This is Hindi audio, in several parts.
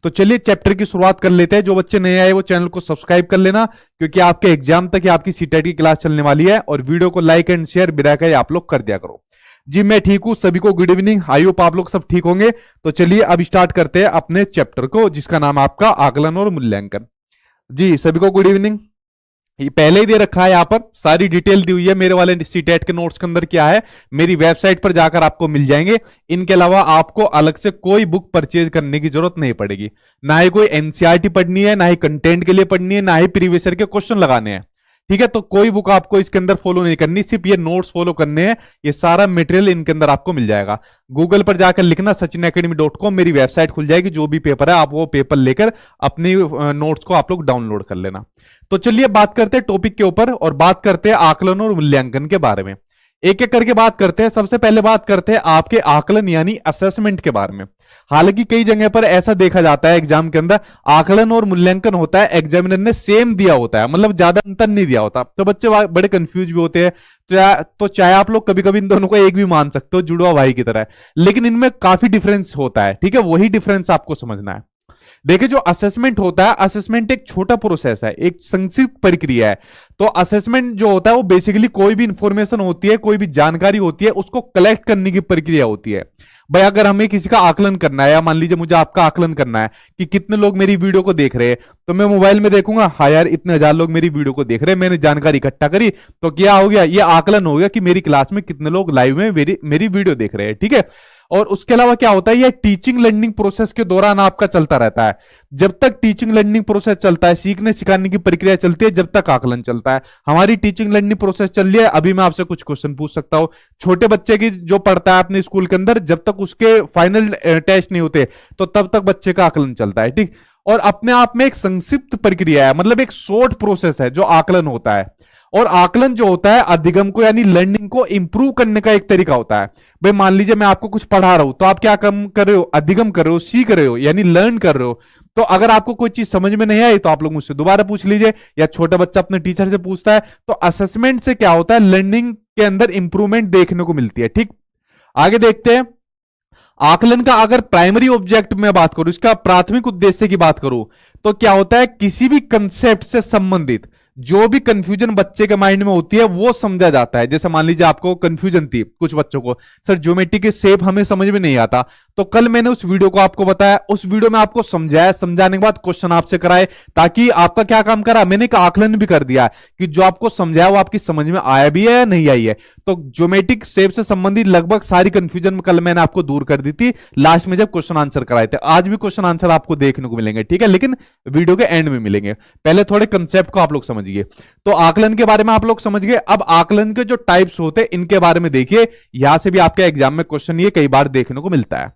तो चलिए चैप्टर की शुरुआत कर लेते हैं। जो बच्चे नए आए वो चैनल को सब्सक्राइब कर लेना, क्योंकि आपके एग्जाम तक आपकी सीटेट की क्लास चलने वाली है। और वीडियो को लाइक एंड शेयर बिना कहे आप लोग कर दिया करो। जी मैं ठीक हूं, सभी को गुड इवनिंग। आई होप आप लोग सब ठीक होंगे। तो चलिए अब स्टार्ट करते हैं अपने चैप्टर को, जिसका नाम आपका आकलन और मूल्यांकन। जी सभी को गुड इवनिंग। ये पहले ही दे रखा है, यहां पर सारी डिटेल दी हुई है मेरे वाले सीटेट के नोट्स के अंदर। क्या है, मेरी वेबसाइट पर जाकर आपको मिल जाएंगे। इनके अलावा आपको अलग से कोई बुक परचेज करने की जरूरत नहीं पड़ेगी। ना ही कोई एनसीईआरटी पढ़नी है, ना ही कंटेंट के लिए पढ़नी है, ना ही प्रीवियस ईयर के क्वेश्चन लगाने हैं। ठीक है, तो कोई बुक आपको इसके अंदर फॉलो नहीं करनी, सिर्फ ये नोट्स फॉलो करने हैं। ये सारा मटेरियल इनके अंदर आपको मिल जाएगा। गूगल पर जाकर लिखना sachinacademy.com, मेरी वेबसाइट खुल जाएगी। जो भी पेपर है आप वो पेपर लेकर अपनी नोट्स को आप लोग डाउनलोड कर लेना। तो चलिए बात करते हैं टॉपिक के ऊपर, और बात करते हैं आकलन और मूल्यांकन के बारे में। एक एक करके बात करते हैं। सबसे पहले बात करते हैं आपके आकलन यानी असेसमेंट के बारे में। हालांकि कई जगह पर ऐसा देखा जाता है एग्जाम के अंदर आकलन और मूल्यांकन होता है, एग्जामिनर ने सेम दिया होता है, मतलब ज्यादा अंतर नहीं दिया होता। तो बच्चे बड़े कंफ्यूज भी होते हैं। तो चाहे आप लोग कभी कभी इन दोनों को एक भी मान सकते हो, जुड़वा भाई की तरह, लेकिन इनमें काफी डिफरेंस होता है। ठीक है, वही डिफरेंस आपको समझना है। देखिए जो असेसमेंट होता है, असेसमेंट एक छोटा प्रोसेस है, एक संक्षिप्त प्रक्रिया है। तो असेसमेंट जो होता है वो बेसिकली कोई भी इंफॉर्मेशन होती है, कोई भी जानकारी होती है, उसको कलेक्ट करने की प्रक्रिया होती है। भाई अगर हमें किसी का आकलन करना है, या मान लीजिए मुझे आपका आकलन करना है कि कितने लोग मेरी वीडियो को देख रहे हैं, तो मैं मोबाइल में देखूंगा, हाँ यार इतने 1000 लोग मेरी वीडियो को देख रहे हैं, मैंने जानकारी इकट्ठा करी, तो क्या हो गया, ये आकलन हो गया कि मेरी क्लास में कितने लोग लाइव में मेरी वीडियो देख रहे हैं। ठीक है, और उसके अलावा क्या होता है, ये टीचिंग लर्निंग प्रोसेस के दौरान आपका चलता रहता है। जब तक टीचिंग लर्निंग प्रोसेस चलता है, सीखने सिखाने की प्रक्रिया चलती है, जब तक आकलन चलता है। हमारी टीचिंग लर्निंग प्रोसेस चल रही है, अभी मैं आपसे कुछ क्वेश्चन पूछ सकता हूं। छोटे बच्चे की जो पढ़ता है अपने स्कूल के अंदर, जब तक उसके फाइनल टेस्ट नहीं होते तो तब तक बच्चे का आकलन चलता है। ठीक, और अपने आप में एक संक्षिप्त प्रक्रिया है, मतलब एक शॉर्ट प्रोसेस है जो आकलन होता है। और आकलन जो होता है अधिगम को यानी लर्निंग को इंप्रूव करने का एक तरीका होता है। भाई मान लीजिए मैं आपको कुछ पढ़ा रहा हूं, तो आप क्या कम कर रहे हो, अधिगम कर रहे हो, सीख रहे हो, यानी लर्न कर रहे हो। तो अगर आपको कोई चीज समझ में नहीं आई तो आप लोग मुझसे दोबारा पूछ लीजिए, या छोटा बच्चा अपने टीचर से पूछता है। तो असेसमेंट से क्या होता है, लर्निंग के अंदर इंप्रूवमेंट देखने को मिलती है। ठीक, आगे देखते हैं। आकलन का अगर प्राइमरी ऑब्जेक्ट में बात करूं, इसका प्राथमिक उद्देश्य की बात करूं, तो क्या होता है, किसी भी कंसेप्ट से संबंधित जो भी कंफ्यूजन बच्चे के माइंड में होती है वो समझा जाता है। जैसे मान लीजिए आपको कंफ्यूजन थी कुछ बच्चों को, सर ज्योमेट्री के शेप हमें समझ में नहीं आता, तो कल मैंने उस वीडियो को आपको बताया, उस वीडियो में आपको समझाया, समझाने के बाद क्वेश्चन आपसे कराए, ताकि आपका क्या काम करा, मैंने एक आकलन भी कर दिया कि जो आपको समझाया वो आपकी समझ में आया भी है या नहीं आई है। तो ज्योमेट्रिक शेप से संबंधित लगभग सारी कंफ्यूजन कल मैंने आपको दूर कर दी थी, लास्ट में जब क्वेश्चन आंसर कराए थे। आज भी क्वेश्चन आंसर आपको देखने को मिलेंगे, ठीक है, लेकिन वीडियो के एंड में मिलेंगे। पहले थोड़े कंसेप्ट को आप लोग समझिए। तो आकलन के बारे में आप लोग समझ गए। अब आकलन के जो टाइप्स होते हैं इनके बारे में देखिए, यहां से भी आपके एग्जाम में क्वेश्चन ये कई बार देखने को मिलता है।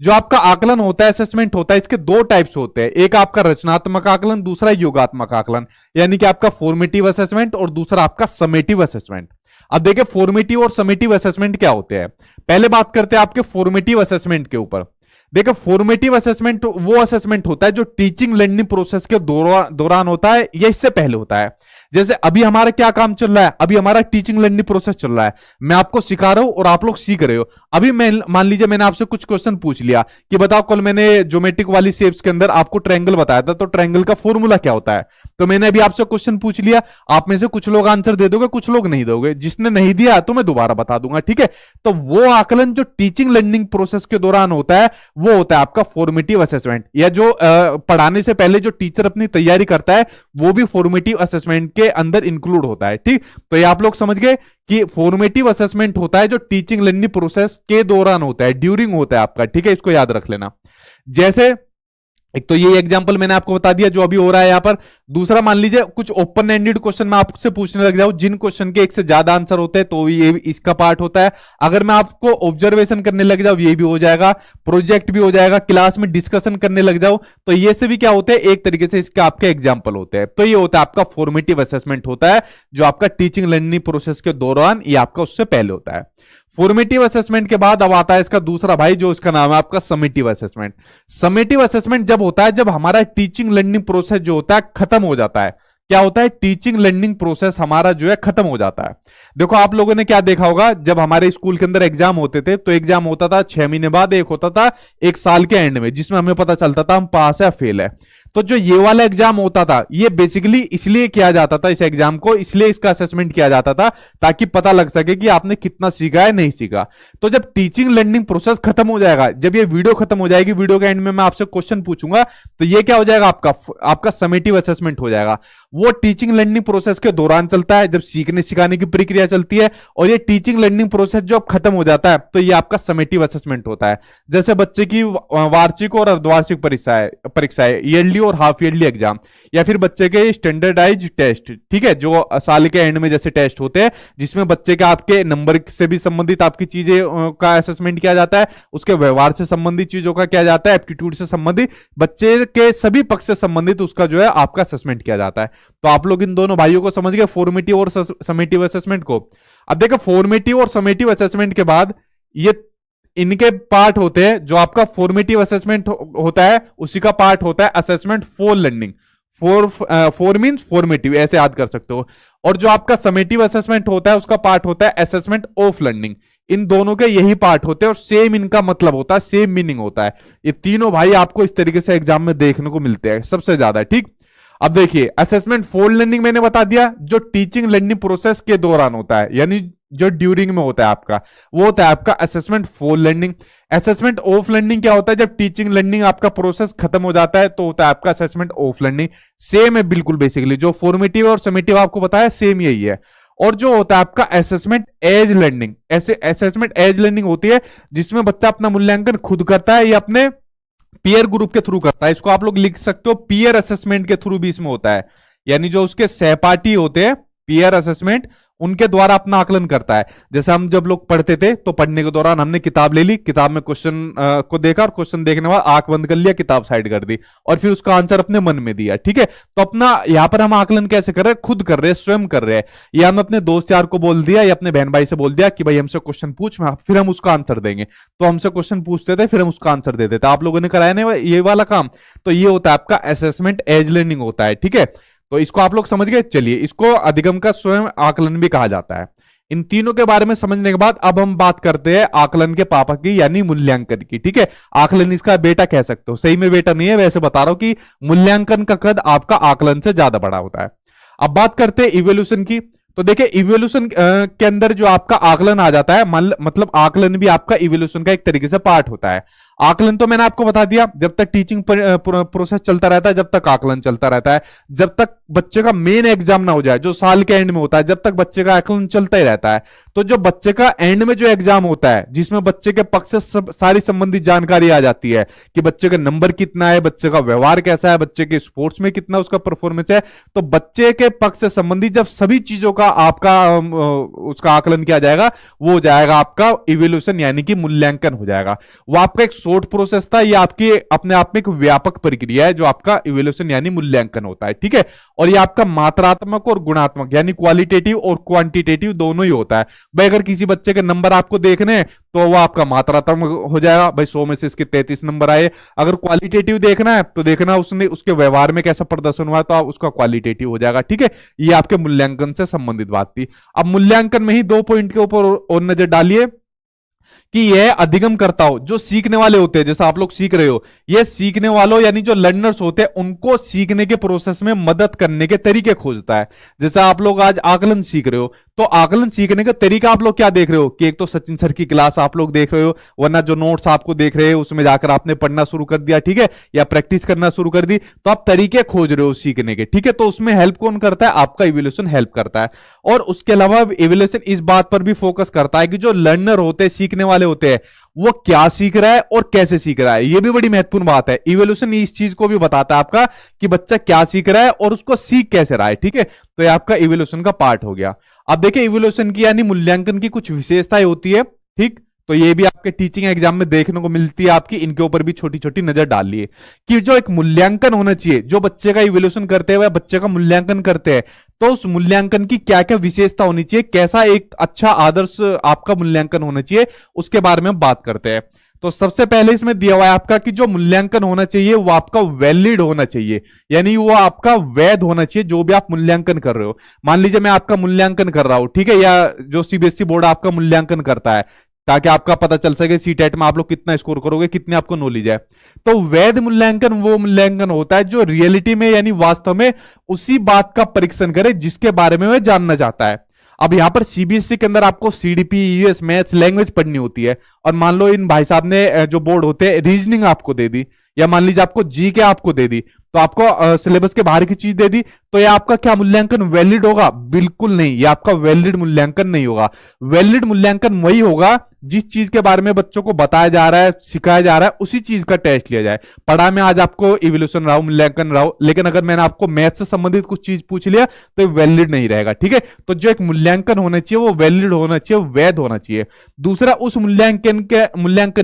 जो आपका आकलन होता है, असेसमेंट होता है, इसके दो टाइप्स होते हैं। एक आपका रचनात्मक आकलन, दूसरा योगात्मक आकलन, यानी कि आपका फॉर्मेटिव असेसमेंट और दूसरा आपका समेटिव असेसमेंट। अब देखिए फॉर्मेटिव और समेटिव असेसमेंट क्या होते हैं। पहले बात करते हैं आपके फॉर्मेटिव असेसमेंट के ऊपर। देखो फॉर्मेटिव असेसमेंट वो असेसमेंट होता है जो टीचिंग लर्निंग प्रोसेस के दौरान होता है या इससे पहले होता है। जैसे अभी हमारा क्या काम चल रहा है, अभी हमारा टीचिंग लर्निंग प्रोसेस चल रहा है, मैं आपको सिखा रहा हूं और आप लोग सीख रहे हो। अभी मैं मान लीजिए मैंने आपसे कुछ क्वेश्चन पूछ लिया कि बताओ कल मैंने ज्योमेट्रिक वाली शेप्स के अंदर आपको ट्रायंगल बताया था, तो ट्रायंगल का फॉर्मूला क्या होता है। तो मैंने अभी आपसे क्वेश्चन पूछ लिया, आप में से कुछ लोग आंसर दे दोगे, कुछ लोग नहीं दोगे। जिसने नहीं दिया तो मैं दोबारा बता दूंगा, ठीक है। तो वो आकलन जो टीचिंग लर्निंग प्रोसेस के दौरान होता है वो होता है आपका फॉर्मेटिव असेसमेंट, या जो पढ़ाने से पहले जो टीचर अपनी तैयारी करता है वो भी फॉर्मेटिव असेसमेंट के अंदर इंक्लूड होता है। ठीक, तो ये आप लोग समझ गए कि फॉर्मेटिव असेसमेंट होता है जो टीचिंग लर्निंग प्रोसेस के दौरान होता है, ड्यूरिंग होता है आपका, ठीक है, इसको याद रख लेना। जैसे एक तो ये एग्जांपल मैंने आपको बता दिया जो अभी हो रहा है यहां पर। दूसरा मान लीजिए कुछ ओपन एंडेड क्वेश्चन मैं आपसे पूछने लग जाऊं, जिन क्वेश्चन के एक से ज्यादा आंसर होते हैं तो ये इसका पार्ट होता है। अगर मैं आपको ऑब्जर्वेशन करने लग जाऊं ये भी हो जाएगा, प्रोजेक्ट भी हो जाएगा, क्लास में डिस्कशन करने लग जाऊं तो ये से भी क्या होते हैं, एक तरीके से इसके आपके एग्जाम्पल होते हैं। तो ये होता है आपका फॉर्मेटिव असेसमेंट होता है जो आपका टीचिंग लर्निंग प्रोसेस के दौरान, ये आपका उससे पहले होता है। फॉर्मेटिव असेसमेंट के बाद अब आता है इसका दूसरा भाई, जो इसका नाम है आपका समेटिव असेसमेंट। समेटिव असेसमेंट जब होता है जब हमारा टीचिंग लर्निंग प्रोसेस जो होता है खत्म हो जाता है। क्या होता है, टीचिंग लर्निंग प्रोसेस हमारा जो है खत्म हो जाता है। देखो आप लोगों ने क्या देखा होगा, जब हमारे स्कूल के अंदर एग्जाम होते थे तो एग्जाम होता था 6 महीने बाद, एक होता था 1 साल के एंड में, जिसमें हमें पता चलता था हम पास है फेल है। तो जो ये वाला एग्जाम होता था ये बेसिकली इसलिए किया जाता था, इस एग्जाम को इसलिए इसका असेसमेंट किया जाता था ताकि पता लग सके कि आपने कितना सीखा है नहीं सीखा। तो जब टीचिंग लर्निंग प्रोसेस खत्म हो जाएगा, जब ये वीडियो खत्म हो जाएगी, वीडियो के एंड में मैं आपसे क्वेश्चन पूछूंगा, तो ये क्या हो जाएगा, आपका समेटिव असेसमेंट हो जाएगा। वो टीचिंग लर्निंग प्रोसेस के दौरान चलता है, जब सीखने सिखाने की प्रक्रिया चलती है, और ये टीचिंग लर्निंग प्रोसेस जो अब खत्म हो जाता है तो ये आपका समेटिव असेसमेंट होता है। जैसे बच्चे की वार्षिक और अर्धवार्षिक परीक्षाएं, ईयरली और हाफ ईयरली एग्जाम, या फिर बच्चे के स्टैंडर्डाइज टेस्ट, ठीक है, जो साल के एंड में जैसे टेस्ट होते हैं, जिसमें बच्चे के आपके नंबर से भी संबंधित आपकी चीजें का असेसमेंट किया जाता है, उसके व्यवहार से संबंधित चीजों का किया जाता है, एप्टीट्यूड से संबंधित, बच्चे के सभी पक्ष से संबंधित उसका जो है आपका असेसमेंट किया जाता है। तो आप लोग इन दोनों भाइयों को समझ गए, फॉर्मेटिव और समेटिव असेसमेंट को। अब देखो फॉर्मेटिव और समेटिव असेसमेंट के बाद ये इनके पार्ट होते हैं, जो आपका फॉर्मेटिव असेसमेंट होता है उसी का पार्ट होता है assessment for learning. Four means formative, ऐसे याद कर सकते हो। और जो आपका समेटिव असेसमेंट होता है उसका पार्ट होता है असेसमेंट ऑफ लर्निंग। इन दोनों के यही पार्ट होते हैं और सेम इनका मतलब होता है, सेम मीनिंग होता है। ये तीनों भाई आपको इस तरीके से एग्जाम में देखने को मिलते हैं सबसे ज्यादा, ठीक। अब देखिए असेसमेंट फॉर लर्निंग मैंने बता दिया, जो टीचिंग लर्निंग प्रोसेस के दौरान होता है, यानी जो ड्यूरिंग में होता है आपका, वो होता है आपका assessment for learning. Assessment of learning क्या होता है, जब टीचिंग लर्निंग आपका प्रोसेस खत्म हो जाता है तो होता है आपका असेसमेंट ऑफ लर्निंग। सेम है बिल्कुल, बेसिकली जो फॉर्मेटिव और समेटिव आपको बताया सेम यही है। और जो होता है आपका असेसमेंट एज लर्निंग, ऐसे असेसमेंट एज लर्निंग होती है जिसमें बच्चा अपना मूल्यांकन खुद करता है या अपने पीयर ग्रुप के थ्रू करता है। इसको आप लोग लिख सकते हो पीयर असेसमेंट के थ्रू भी इसमें होता है, यानी जो उसके सहपाठी होते हैं पीयर असेसमेंट, उनके द्वारा अपना आकलन करता है। जैसे हम जब लोग पढ़ते थे तो पढ़ने के दौरान हमने किताब ले ली, किताब में क्वेश्चन को देखा और क्वेश्चन देखने के बाद आंख बंद कर लिया, किताब साइड कर दी और फिर उसका आंसर अपने मन में दिया, ठीक है। तो अपना यहां पर हम आकलन कैसे कर रहे हैं, खुद कर रहे हैं, स्वयं कर रहे हैं। या हम अपने दोस्त यार को बोल दिया या अपने बहन भाई से बोल दिया कि भाई हमसे क्वेश्चन पूछ, फिर हम उसका आंसर देंगे। तो हमसे क्वेश्चन पूछते थे, फिर हम उसका आंसर देते थे। आप लोगों ने कराया ना ये वाला काम, तो ये होता है आपका असेसमेंट एज लर्निंग होता है, ठीक है। तो इसको आप लोग समझ गए। चलिए, इसको अधिगम का स्वयं आकलन भी कहा जाता है। इन तीनों के बारे में समझने के बाद अब हम बात करते हैं आकलन के पापा की, यानी मूल्यांकन की, ठीक है। आकलन इसका बेटा कह सकते हो, सही में बेटा नहीं है, वैसे बता रहा हूं कि मूल्यांकन का कद आपका आकलन से ज्यादा बड़ा होता है। अब बात करते हैं इवोल्यूशन की। तो देखिए इवोल्यूशन के अंदर जो आपका आकलन आ जाता है, मतलब आकलन भी आपका इवोल्यूशन का एक तरीके से पार्ट होता है। आकलन तो मैंने आपको बता दिया, जब तक टीचिंग प्रोसेस चलता रहता है, जब तक आकलन चलता रहता है। जब तक बच्चे का मेन एग्जाम ना हो जाए, जो साल के एंड में होता है, जब तक बच्चे का आकलन चलता ही रहता है। तो जो बच्चे का एंड में जो एग्जाम होता है, जिसमें बच्चे के पक्ष से सारी संबंधित जानकारी आ जाती है कि बच्चे का नंबर कितना है, बच्चे का व्यवहार कैसा है, बच्चे के स्पोर्ट्स में कितना उसका परफॉर्मेंस है, तो बच्चे के पक्ष से संबंधित जब सभी चीजों का आपका उसका आकलन किया जाएगा, वो हो जाएगा आपका इवोल्यूशन, यानी कि मूल्यांकन हो जाएगा। वो आपका एक शॉर्ट प्रोसेस था, ये आपकी अपने आप में एक व्यापक प्रक्रिया है जो आपका इवोल्यूशन यानी मूल्यांकन होता है, ठीक है। और ये आपका मात्रात्मक और गुणात्मक यानी क्वालिटेटिव और क्वांटिटेटिव दोनों ही होता है। भाई अगर किसी बच्चे के नंबर आपको देखने हैं तो वो आपका मात्रात्मक हो जाएगा, भाई 100 में से इसके 33 नंबर आए। अगर क्वालिटेटिव देखना है तो देखना उसने उसके व्यवहार में कैसा प्रदर्शन हुआ, तो उसका क्वालिटेटिव हो जाएगा, ठीक है। ये आपके मूल्यांकन से संबंधित बात थी। अब मूल्यांकन में ही 2 पॉइंट के ऊपर और नजर डालिए कि यह अधिगम करता हो, जो सीखने वाले होते हैं, जैसा आप लोग सीख रहे हो, ये सीखने वालों यानी जो लर्नर्स होते हैं उनको सीखने के प्रोसेस में मदद करने के तरीके खोजता है। जैसा आप लोग आज आकलन सीख रहे हो, तो आकलन सीखने का तरीका आप लोग क्या देख रहे हो कि एक तो सचिन सर की क्लास आप लोग देख रहे हो, वरना जो नोट्स आपको देख रहे हो उसमें जाकर आपने पढ़ना शुरू कर दिया, ठीक है, या प्रैक्टिस करना शुरू कर दी, तो आप तरीके खोज रहे हो सीखने के, ठीक है। तो उसमें हेल्प कौन करता है, आपका इवोल्यूशन हेल्प करता है। और उसके अलावा इवोल्यूशन इस बात पर भी फोकस करता है कि जो लर्नर होते हैं, सीखने वाले होते हैं, वो क्या सीख रहा है और कैसे सीख रहा है। ये भी बड़ी महत्वपूर्ण बात है। इवोल्यूशन इस चीज को भी बताता है आपका कि बच्चा क्या सीख रहा है और उसको सीख कैसे रहा है, ठीक है। तो ये आपका इवोल्यूशन का पार्ट हो गया। अब देखिए इवोल्यूशन की यानी मूल्यांकन की कुछ विशेषताएं होती है, ठीक। तो ये भी आपके टीचिंग एग्जाम में देखने को मिलती है आपकी, इनके ऊपर भी छोटी छोटी नजर डालिए कि जो एक मूल्यांकन होना चाहिए, जो बच्चे का इवोल्यूशन करते हुए बच्चे का मूल्यांकन करते हैं, तो उस मूल्यांकन की क्या क्या विशेषता होनी चाहिए, कैसा एक अच्छा आदर्श आपका मूल्यांकन होना चाहिए, उसके बारे में बात करते हैं। तो सबसे पहले इसमें दिया हुआ है आपका कि जो मूल्यांकन होना चाहिए वो आपका वैलिड होना चाहिए, यानी वो आपका वैध होना चाहिए जो भी आप मूल्यांकन कर रहे हो। मान लीजिए मैं आपका मूल्यांकन कर रहा हूं, ठीक है, या जो सीबीएसई बोर्ड आपका मूल्यांकन करता है, ताकि आपका पता चल सके सीटेट में आप लोग कितना स्कोर करोगे, कितने आपको नॉलेज है। तो वैध मूल्यांकन वो मूल्यांकन होता है जो रियलिटी में यानी वास्तव में उसी बात का परीक्षण करे जिसके बारे में वह जानना चाहता है। अब यहां पर सीबीएसई के अंदर आपको सीडीपी, ईएस, मैथ्स, लैंग्वेज पढ़नी होती है, और मान लो इन भाई साहब ने जो बोर्ड होते हैं रीजनिंग आपको दे दी, या मान लीजिए आपको जी के आपको दे दी, तो आपको सिलेबस के बाहर की चीज दे दी, तो ये आपका क्या मूल्यांकन वैलिड होगा? बिल्कुल नहीं, ये आपका वैलिड मूल्यांकन नहीं होगा। वैलिड मूल्यांकन वही होगा जिस चीज के बारे में बच्चों को बताया जा रहा है, सिखाया जा रहा है, उसी चीज का टेस्ट लिया जाए। पढ़ा में आज आपको इवोल्यूशन रहा, मूल्यांकन रहा, लेकिन अगर मैंने आपको मैथ से संबंधित कुछ चीज पूछ लिया तो वैलिड नहीं रहेगा, ठीक है। तो जो एक मूल्यांकन होना चाहिए वो वैलिड होना चाहिए, वैध होना चाहिए। दूसरा, उस मूल्यांकन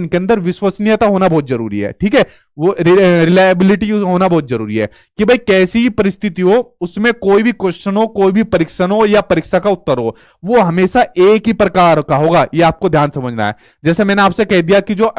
के अंदर विश्वसनीयता होना बहुत जरूरी है, ठीक है, वो रिलायबिलिटी होना बहुत जरूरी है कि भाई कैसी ही परिस्थिति हो उसमें कोई भी क्वेश्चन हो, कोई भी परीक्षण हो या परीक्षा का उत्तर हो, वो हमेशा एक ही प्रकार का होगा, ये आपको ध्यान समझना है। जैसे मैंने आपसे कह दिया कि जो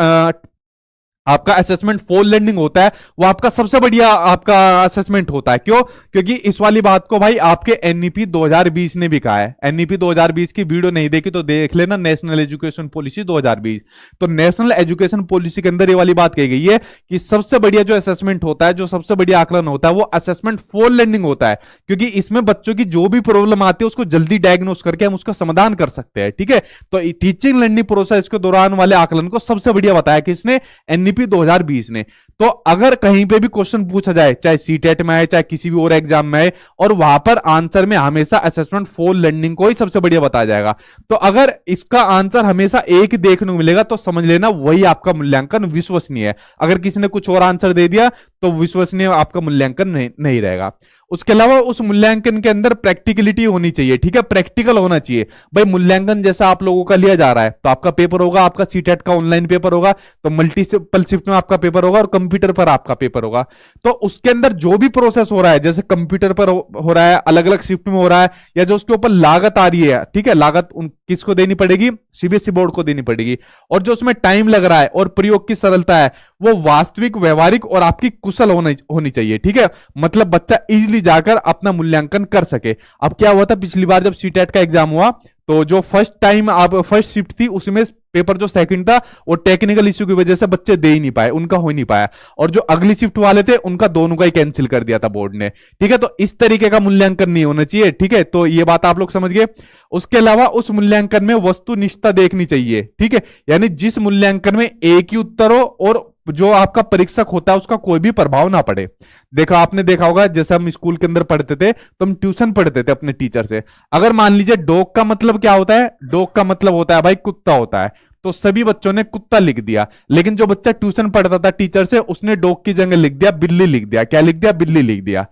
आपका असेसमेंट फॉर लर्निंग होता है वो आपका सबसे बढ़िया आपका असेसमेंट होता है। क्यों? क्योंकि इस वाली बात को भाई आपके एनईपी 2020 ने भी कहा है। एनईपी 2020 की वीडियो नहीं देखी तो देख लेना, नेशनल एजुकेशन पॉलिसी 2020। तो नेशनल एजुकेशन पॉलिसी के अंदर ये वाली बात कही गई है कि सबसे बढ़िया जो असेसमेंट होता है, जो सबसे बढ़िया आकलन होता है, वो असेसमेंट फॉर लर्निंग होता है, क्योंकि इसमें बच्चों की जो भी प्रॉब्लम आती है उसको जल्दी डायग्नोस करके हम उसका समाधान कर सकते हैं, ठीक है। तो टीचिंग लर्निंग प्रोसेस के दौरान वाले आकलन को सबसे बढ़िया बताया किसने? एनईपी 2020 ने। तो अगर कहीं पे भी क्वेश्चन पूछा जाए, चाहे सीटेट में आए चाहे किसी भी और एग्जाम में आए, और वहां पर आंसर में हमेशा असेसमेंट फॉर लर्निंग को ही सबसे बढ़िया बताया जाएगा, तो अगर इसका आंसर हमेशा एक ही देखने को मिलेगा तो समझ लेना वही आपका मूल्यांकन विश्वसनीय है। अगर किसी ने कुछ और आंसर दे दिया तो विश्वसनीय आपका मूल्यांकन नहीं रहेगा। उसके अलावा उस मूल्यांकन के अंदर प्रैक्टिकलिटी होनी चाहिए, ठीक है, प्रैक्टिकल होना चाहिए। भाई मूल्यांकन जैसा आप लोगों का लिया जा रहा है तो आपका पेपर होगा, आपका सीटेट का ऑनलाइन पेपर होगा, तो मल्टीपल शिफ्ट में आपका पेपर होगा और कंप्यूटर पर आपका पेपर होगा। तो उसके अंदर जो भी प्रोसेस हो रहा है, जैसे कंप्यूटर पर हो रहा है, अलग अलग शिफ्ट में हो रहा है, या जो उसके ऊपर लागत आ रही है, ठीक है, लागत किसको देनी पड़ेगी? सीबीएसई बोर्ड को देनी पड़ेगी। और जो उसमें टाइम लग रहा है और प्रयोग की सरलता है वो वास्तविक, व्यवहारिक और आपकी कुशल होनी चाहिए, ठीक है। मतलब बच्चा इजीली जाकर अपना मूल्यांकन कर सके। अब क्या हुआ था पिछली बार जब सीटेट का एग्जाम हुआ, तो जो फर्स्ट शिफ्ट थी उसमें पेपर जो सेकंड था वो टेक्निकल इश्यू की वजह से बच्चे दे ही नहीं पाए, उनका हो ही नहीं पाया, और जो अगली शिफ्ट वाले थे उनका दोनों का ही कैंसिल कर दिया था बोर्ड ने, ठीक है। तो इस तरीके का मूल्यांकन नहीं होना चाहिए, ठीक है। तो ये बात आप लोग समझ गए। उसके अलावा उस मूल्यांकन में वस्तुनिष्ठता देखनी चाहिए, ठीक है, यानी जिस मूल्यांकन में एक ही उत्तर हो और जो आपका परीक्षक होता है उसका कोई भी प्रभाव ना पड़े। देखा, आपने देखा होगा जैसे हम स्कूल के अंदर पढ़ते थे तो हम ट्यूशन पढ़ते थे अपने टीचर से। अगर मान लीजिए डॉग का मतलब क्या होता है? डॉग का मतलब होता है भाई कुत्ता होता है, तो सभी बच्चों ने कुत्ता लिख दिया, लेकिन जो बच्चा ट्यूशन पढ़ता था टीचर से उसने डॉग की जगह लिख दिया बिल्ली लिख दिया। क्या लिख दिया? बिल्ली लिख दिया।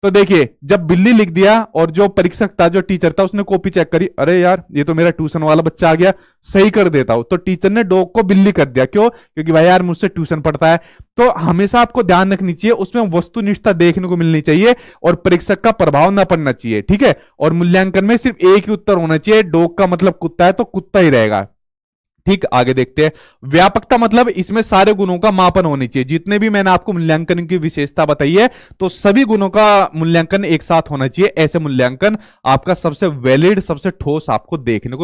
तो देखिए, जब बिल्ली लिख दिया और जो परीक्षक था, जो टीचर था, उसने कॉपी चेक करी, अरे यार ये तो मेरा ट्यूशन वाला बच्चा आ गया, सही कर देता हूं, तो टीचर ने डॉग को बिल्ली कर दिया। क्यों? क्योंकि भाई यार मुझसे ट्यूशन पढ़ता है। तो हमेशा आपको ध्यान रखनी चाहिए, उसमें वस्तुनिष्ठता देखने को मिलनी चाहिए और परीक्षक का प्रभाव ना पड़ना चाहिए, ठीक है। और मूल्यांकन में सिर्फ एक ही उत्तर होना चाहिए, डॉग का मतलब कुत्ता है तो कुत्ता ही रहेगा, ठीक। आगे देखते हैं। व्यापकता मतलब इसमें सारे गुणों का मापन होनी चाहिए। जितने भी मैंने आपको मूल्यांकन की विशेषता बताई है तो सभी गुणों का मूल्यांकन एक साथ होना चाहिए। ऐसे मूल्यांकन आपका सबसे वैलिड, सबसे ठोस आपको देखने को